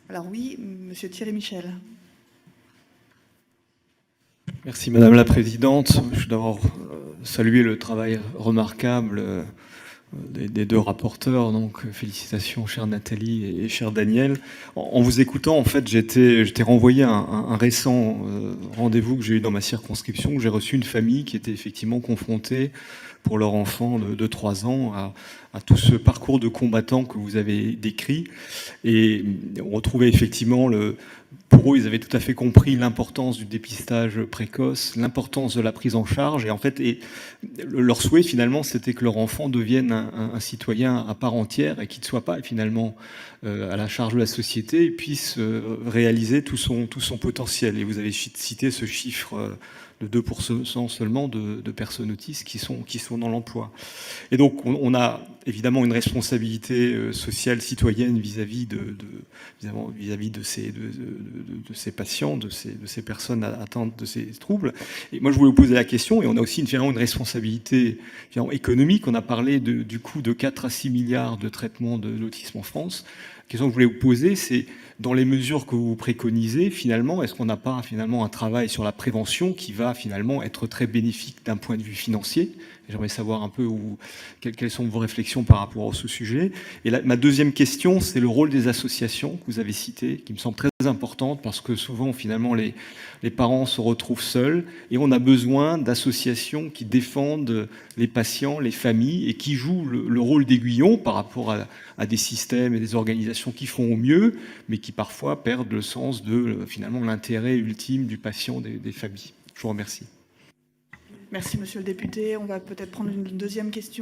Alors oui, monsieur Thierry Michel. Merci Madame la Présidente. Je veux d'abord saluer le travail remarquable des deux rapporteurs. Donc félicitations chère Nathalie et chère Daniel. En vous écoutant, en fait, j'étais renvoyé à un récent rendez-vous que j'ai eu dans ma circonscription, où j'ai reçu une famille qui était effectivement confrontée pour leur enfant de 3 ans à tout ce parcours de combattant que vous avez décrit. Et on retrouvait effectivement pour eux, ils avaient tout à fait compris l'importance du dépistage précoce, l'importance de la prise en charge. Et en fait, leur souhait finalement, c'était que leur enfant devienne un citoyen à part entière et qu'il ne soit pas finalement à la charge de la société et puisse réaliser tout son potentiel. Et vous avez cité ce chiffre de 2% seulement de personnes autistes qui sont dans l'emploi. Et donc, on a évidemment une responsabilité sociale, citoyenne vis-à-vis de ces patients, de ces personnes atteintes de ces troubles. Et moi, je voulais vous poser la question, et on a aussi une responsabilité économique. On a parlé du coût de 4 à 6 milliards de traitement de l'autisme en France. La question que je voulais vous poser, c'est dans les mesures que vous préconisez, finalement, est-ce qu'on n'a pas finalement un travail sur la prévention qui va finalement être très bénéfique d'un point de vue financier? J'aimerais savoir un peu quelles sont vos réflexions par rapport à ce sujet. Et là, ma deuxième question, c'est le rôle des associations que vous avez citées, qui me semble très importante parce que souvent, finalement, les parents se retrouvent seuls et on a besoin d'associations qui défendent les patients, les familles et qui jouent le rôle d'aiguillon par rapport à des systèmes et des organisations qui font au mieux, mais qui parfois perdent le sens de finalement l'intérêt ultime du patient, des familles. Je vous remercie. Merci, monsieur le député. On va peut-être prendre une deuxième question.